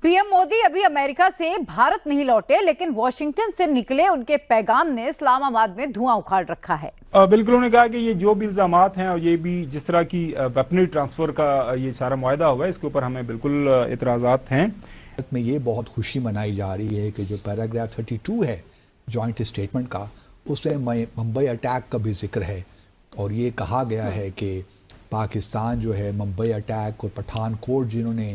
PM Modi अभी America से भारत नहीं लौटे, लेकिन वॉशिंगटन से निकले उनके पैगाम ने इस्लामाबाद में धुआं उखाड़ रखा है। बिल्कुल, उन्होंने कहा कि ये जो भी इल्जामात हैं और ये भी जिस तरह की वेपनरी ट्रांसफर का ये सारा मुआहदा हुआ है, इसके ऊपर हमें बिल्कुल इतराजात हैं। में ये बहुत खुशी मनाई जा रही है कि जो पैराग्राफ 32 है जॉइंट स्टेटमेंट का, उसमें मुंबई अटैक का भी जिक्र है और ये कहा गया है कि पाकिस्तान जो है मुंबई अटैक और पठानकोट जिन्होंने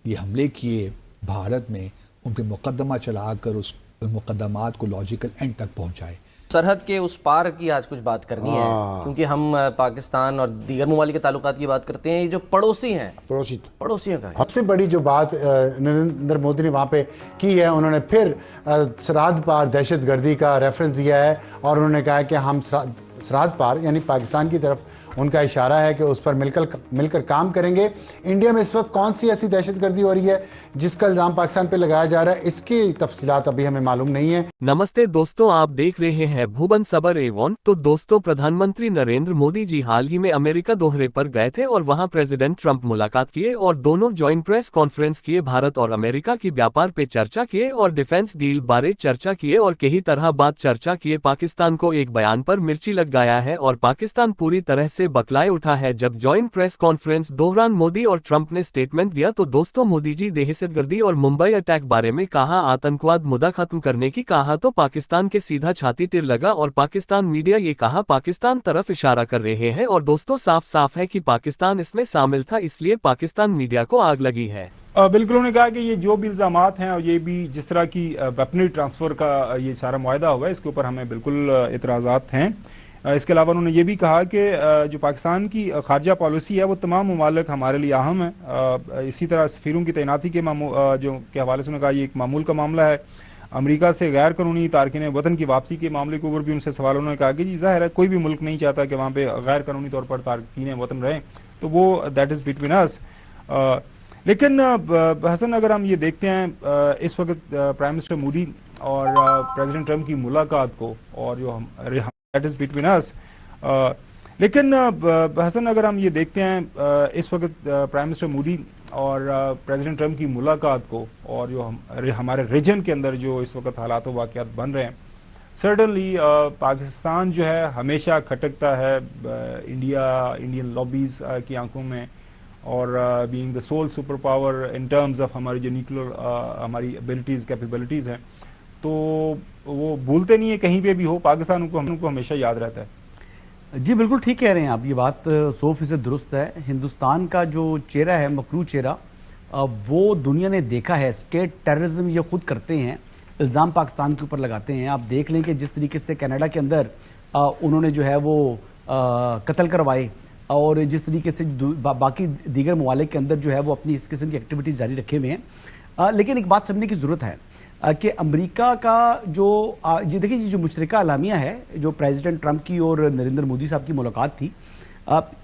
ये हमले किए भारत में, उन पर मुकदमा चलाकर उस मुकदमात को लॉजिकल एंड तक पहुंचाए। सरहद के उस पार की आज कुछ बात करनी है, क्योंकि हम पाकिस्तान और दीगर ममालिक के ताल्लुकात की बात करते हैं। ये जो पड़ोसी हैं, पड़ोसियों का सबसे बड़ी जो बात नरेंद्र मोदी ने वहाँ पे की है, उन्होंने फिर सरहद पार दहशतगर्दी का रेफरेंस दिया है और उन्होंने कहा है कि हम सरहद पार यानी पाकिस्तान की तरफ उनका इशारा है कि उस पर मिलकर काम करेंगे। इंडिया में इस वक्त कौन सी ऐसी दहशतगर्दी हो रही है जिसका इल्जाम पाकिस्तान पे लगाया जा रहा है, इसकी तफसीलात अभी हमें मालूम नहीं है। नमस्ते दोस्तों, आप देख रहे हैं भुवन सबर एवं। तो दोस्तों, प्रधानमंत्री नरेंद्र मोदी जी हाल ही में अमेरिका दौरे पर गए थे और वहां प्रेसिडेंट ट्रंप मुलाकात किए और दोनों ज्वाइंट प्रेस कॉन्फ्रेंस किए। भारत और अमेरिका की व्यापार पे चर्चा किए और डिफेंस डील बारे चर्चा किए और कई तरह बात चर्चा किए। पाकिस्तान को एक बयान पर मिर्ची लग गया है और पाकिस्तान पूरी तरह से बकलाए उठा है। जब ज्वाइंट प्रेस कॉन्फ्रेंस दौरान मोदी और ट्रंप ने स्टेटमेंट दिया तो दोस्तों, मोदी जी दहशतगर्दी और मुंबई अटैक बारे में कहा, आतंकवाद मुद्दा खत्म करने की कहा तो पाकिस्तान के सीधा छाती तिर लगा और पाकिस्तान मीडिया ये कहा पाकिस्तान तरफ इशारा कर रहे हैं और दोस्तों साफ साफ है कि पाकिस्तान इसमें शामिल था, इसलिए पाकिस्तान मीडिया को आग लगी है। बिल्कुल, उन्होंने कहा कि ये जो भी इल्जामात हैं और ये भी जिस तरह की वेपनरी ट्रांसफर का ये सारा मुआहदा हुआ है, इसके ऊपर हमें बिल्कुल इतराजात हैं। इसके अलावा उन्होंने ये भी कहा कि जो पाकिस्तान की खारजा पॉलिसी है वो तमाम ममालिक हमारे लिए अहम है। इसी तरह सफीरों की तैनाती के हवाले से उन्होंने कहा ये एक मामूल का मामला है। अमेरिका से गैर कानूनी तारकिन वतन की वापसी के मामले के ऊपर भी उनसे सवाल उन्होंने कहा कि जी जाहिर है कोई भी मुल्क नहीं चाहता कि वहाँ पे गैर कानूनी तौर पर तारकिन वतन रहें, तो वो दैट इज़ बिटवीन अस। लेकिन हसन, अगर हम ये देखते हैं इस वक्त प्राइम मिनिस्टर मोदी और प्रेसिडेंट ट्रंप की मुलाकात को और जो दैट इज बिटवीन अस, लेकिन हसन, अगर हम ये देखते हैं इस वक्त प्राइम मिनिस्टर मोदी और प्रेसिडेंट ट्रंप की मुलाकात को और जो हमारे रीजन के अंदर जो इस वक्त हालात वाक़यात बन रहे हैं, सर्टनली पाकिस्तान जो है हमेशा खटकता है इंडियन लॉबीज की आंखों में और being the soul super power in terms of हमारी जो न्यूक्लियर हमारी एबिलिटीज़ कैपेबिलिटीज़ हैं, तो वो भूलते नहीं है कहीं पे भी हो, पाकिस्तान उनको हमेशा याद रहता है। जी बिल्कुल ठीक कह रहे हैं आप, ये बात 100% दुरुस्त है। हिंदुस्तान का जो चेहरा है, मकरू चेहरा, वो दुनिया ने देखा है। स्टेट टेररिज्म ये खुद करते हैं, इल्ज़ाम पाकिस्तान के ऊपर लगाते हैं। आप देख लें कि जिस तरीके से कनाडा के अंदर उन्होंने जो है वो कत्ल करवाए और जिस तरीके से बाकी दीगर ममालिक के अंदर जो है वो अपनी इस किस्म की एक्टिविटीज़ जारी रखे हुए हैं। लेकिन एक बात समझने की ज़रूरत है कि अमेरिका का जो ये देखिए, जो मुशतरका अलामिया है, जो प्रेसिडेंट ट्रंप की और नरेंद्र मोदी साहब की मुलाकात थी,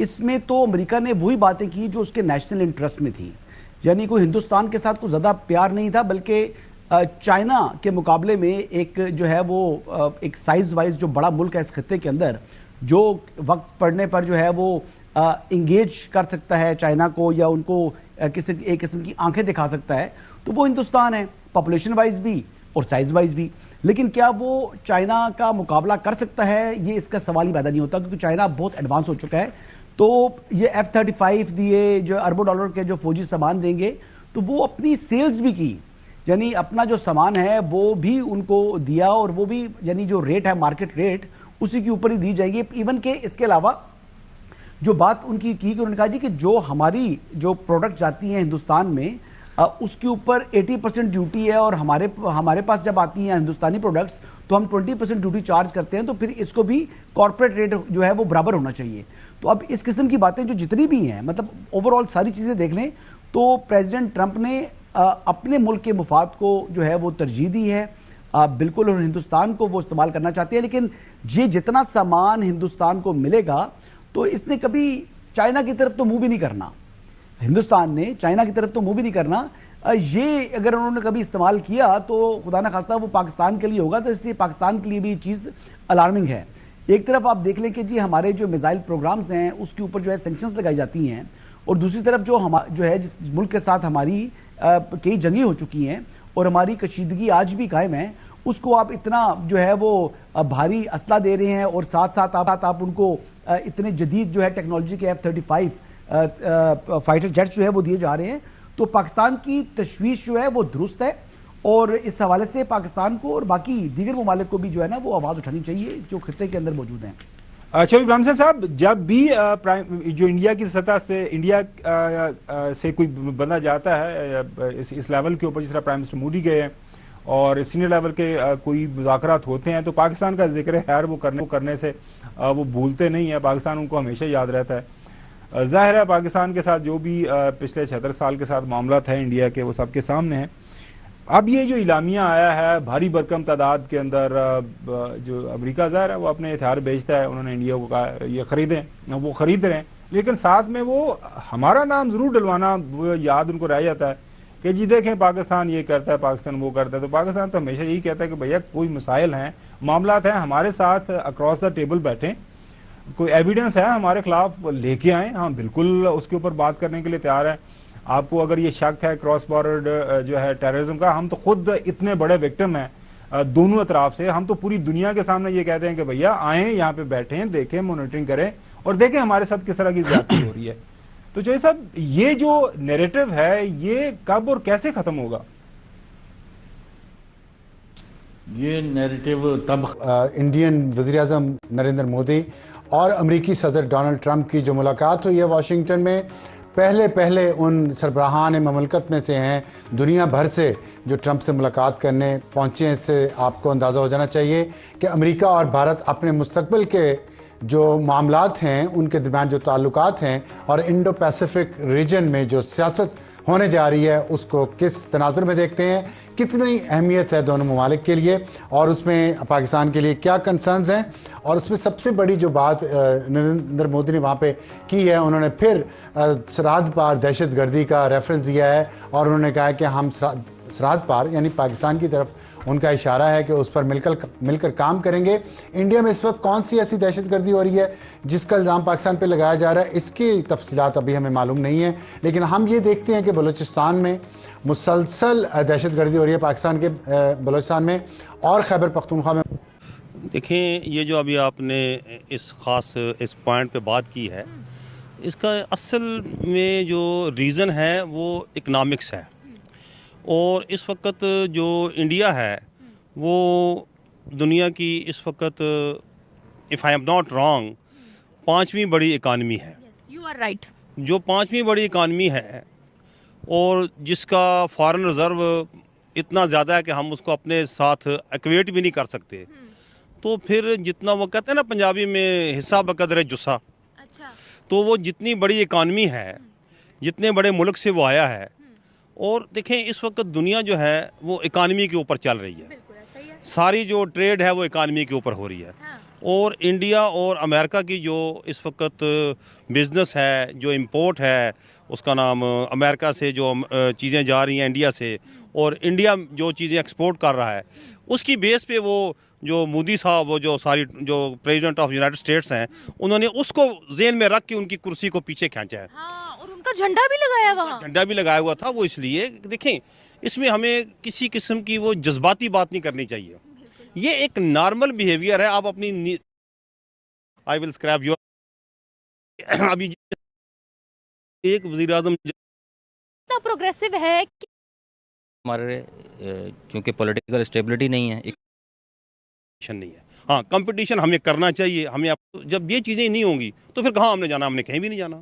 इसमें तो अमेरिका ने वही बातें की जो उसके नेशनल इंटरेस्ट में थी। यानी कोई हिंदुस्तान के साथ कोई ज़्यादा प्यार नहीं था, बल्कि चाइना के मुकाबले में एक जो है वो एक साइज वाइज जो बड़ा मुल्क है इस खत्ते के अंदर, जो वक्त पड़ने पर जो है वो इंगेज कर सकता है चाइना को या उनको किसी एक किस्म की आंखें दिखा सकता है, तो वो हिंदुस्तान है, पॉपुलेशन वाइज भी और साइज वाइज भी। लेकिन क्या वो चाइना का मुकाबला कर सकता है, ये इसका सवाल ही पैदा नहीं होता, क्योंकि चाइना बहुत एडवांस हो चुका है। तो ये F-35 दिए, जो अरबों डॉलर के जो फौजी सामान देंगे, तो वो अपनी सेल्स भी की, यानी अपना जो सामान है वो भी उनको दिया और वो भी यानी जो रेट है मार्केट रेट उसी के ऊपर ही दी जाएगी। इवन के इसके अलावा जो बात उनकी की कि उन्होंने कहा जी कि जो हमारी जो प्रोडक्ट जाती हैं हिंदुस्तान में उसके ऊपर 80% ड्यूटी है और हमारे पास जब आती हैं हिंदुस्तानी प्रोडक्ट्स तो हम 20% ड्यूटी चार्ज करते हैं, तो फिर इसको भी कॉर्पोरेट रेट जो है वो बराबर होना चाहिए। तो अब इस किस्म की बातें जो जितनी भी हैं, मतलब ओवरऑल सारी चीज़ें देख लें तो प्रेसिडेंट ट्रंप ने अपने मुल्क के मुफाद को जो है वो तरजीह दी है बिल्कुल, और हिंदुस्तान को वो इस्तेमाल करना चाहते हैं। लेकिन ये जितना सामान हिंदुस्तान को मिलेगा तो इसने कभी चाइना की तरफ तो मुंह भी नहीं करना, हिंदुस्तान ने चाइना की तरफ तो मुंह भी नहीं करना। ये अगर उन्होंने कभी इस्तेमाल किया तो खुदा ना खास्ता वो पाकिस्तान के लिए होगा, तो इसलिए पाकिस्तान के लिए भी ये चीज़ अलार्मिंग है। एक तरफ आप देख लें कि जी हमारे जो मिसाइल प्रोग्राम्स हैं उसके ऊपर जो है सैंक्शंस लगाई जाती हैं, और दूसरी तरफ जो है जिस मुल्क के साथ हमारी कई जंगें हो चुकी हैं और हमारी कशीदगी आज भी कायम है, उसको आप इतना जो है वो भारी असला दे रहे हैं और साथ साथ आप उनको इतने जदीद जो है टेक्नोलॉजी के F-35 फाइटर जेट्स जो है वो दिए जा रहे हैं। तो पाकिस्तान की तशवीश जो है वो दुरुस्त है और इस हवाले से पाकिस्तान को और बाकी दीगर ममालिक को भी जो है ना वो आवाज़ उठानी चाहिए जो खित्ते के अंदर मौजूद हैं। चलो इब्राहिम साहब, जब भी जो इंडिया की सतह से से कोई बंदा जाता है इस लेवल के ऊपर, जिस तरह प्राइम मिनिस्टर मोदी गए हैं और सीनियर लेवल के कोई मुज़ाकरात होते हैं, तो पाकिस्तान का जिक्र है वो करने से वो भूलते नहीं है। पाकिस्तान उनको हमेशा याद रहता है। जाहिर है पाकिस्तान के साथ जो भी पिछले 76 साल के साथ मामला है इंडिया के, वो सबके सामने है। अब ये जो इलामिया आया है भारी भरकम तादाद के अंदर, जो अमेरिका ज़ाहिर है वो अपने हथियार बेचता है, उन्होंने इंडिया को कहा ये खरीदें, वो खरीद रहे हैं, लेकिन साथ में वो हमारा नाम जरूर डलवाना वो याद उनको रह जाता है कि जी देखें पाकिस्तान ये करता है, पाकिस्तान वो करता है। तो पाकिस्तान तो हमेशा यही कहता है कि भैया कोई मसाइल हैं, मामलात हैं, हमारे साथ अक्रॉस द टेबल बैठें, कोई एविडेंस है हमारे खिलाफ लेके आए, हम बिल्कुल उसके ऊपर बात करने के लिए तैयार है। आपको अगर ये शक है क्रॉस बॉर्डर जो है टेररिज्म का, हम तो खुद इतने बड़े विक्टिम हैं दोनों तरफ से, हम तो पूरी दुनिया के सामने ये कहते हैं कि भैया आए यहाँ पे बैठें, देखें, मॉनिटरिंग करें और देखें हमारे साथ किस तरह की ज्यादती हो रही है। तो जो साहब ये जो नैरेटिव है ये कब और कैसे खत्म होगा? ये नैरेटिव तब इंडियन वज़ीर-ए-आज़म नरेंद्र मोदी और अमेरिकी सदर डोनाल्ड ट्रंप की जो मुलाकात हुई है वाशिंगटन में, पहले उन सरबराहान ममलकत में से हैं दुनिया भर से जो ट्रंप से मुलाकात करने पहुँचे हैं। इससे आपको अंदाज़ा हो जाना चाहिए कि अमेरिका और भारत अपने मुस्तकबिल के जो मामलात हैं, उनके दरमियान जो ताल्लुकात हैं और इंडो पैसिफिक रीजन में जो सियासत होने जा रही है उसको किस तनाजुर में देखते हैं, कितनी अहमियत है दोनों ममालिक के लिए और उसमें पाकिस्तान के लिए क्या कंसर्न्स हैं। और उसमें सबसे बड़ी जो बात नरेंद्र मोदी ने वहाँ पे की है, उन्होंने फिर सरहद पार दहशत गर्दी का रेफरेंस दिया है और उन्होंने कहा है कि हम सरहद पार यानी पाकिस्तान की तरफ उनका इशारा है कि उस पर मिलकर काम करेंगे। इंडिया में इस वक्त कौन सी ऐसी दहशत गर्दी हो रही है जिसका इल्ज़ाम पाकिस्तान पे लगाया जा रहा है, इसकी तफसीलात अभी हमें मालूम नहीं है, लेकिन हम ये देखते हैं कि बलूचिस्तान में मुसलसल दहशत गर्दी हो रही है, पाकिस्तान के बलूचिस्तान में और खैबर पख्तूनख्वा में। देखें, ये जो अभी आपने इस पॉइंट पे बात की है, इसका असल में जो रीज़न है वो इकनॉमिक्स है। और इस वक्त जो इंडिया है वो दुनिया की इस वक्त, if I am not wrong, 5वीं बड़ी इकानमी है। You are right. जो 5वीं बड़ी इकानमी है और जिसका फॉरेन रिज़र्व इतना ज़्यादा है कि हम उसको अपने साथ एक्वेट भी नहीं कर सकते, तो फिर जितना वो कहते हैं ना पंजाबी में हिस्सा बकदर जुस्सा, अच्छा, तो वो जितनी बड़ी इकानमी है, जितने बड़े मुल्क से वो आया है। और देखें इस वक्त दुनिया जो है वो इकानमी के ऊपर चल रही है, बिल्कुल ऐसा ही है। सारी जो ट्रेड है वो इकानमी के ऊपर हो रही है। हाँ। और इंडिया और अमेरिका की जो इस वक्त बिज़नेस है, जो इंपोर्ट है, उसका नाम अमेरिका से जो चीज़ें जा रही हैं इंडिया से, और इंडिया जो चीज़ें एक्सपोर्ट कर रहा है, उसकी बेस पे वो जो मोदी साहब, वो जो प्रेसिडेंट ऑफ यूनाइटेड स्टेट्स हैं, उन्होंने उसको जेन में रख के उनकी कुर्सी को पीछे खींचा है। हाँ, और उनका झंडा भी लगाया वहाँ। झंडा भी लगाया हुआ था। वो इसलिए देखें, इसमें हमें किसी किस्म की वो जज्बाती बात नहीं करनी चाहिए। ये एक नॉर्मल बिहेवियर है। आप अपनी आई विल स्क्रैप योर अभी एक वज़ीर आज़म इतना प्रोग्रेसिव है कि हमारे चूँकि पॉलिटिकल स्टेबिलिटी नहीं है, नहीं है। हाँ, कंपटीशन हमें करना चाहिए। हमें जब ये चीज़ें नहीं होंगी तो फिर कहाँ हमने जाना? हमने कहीं भी नहीं जाना।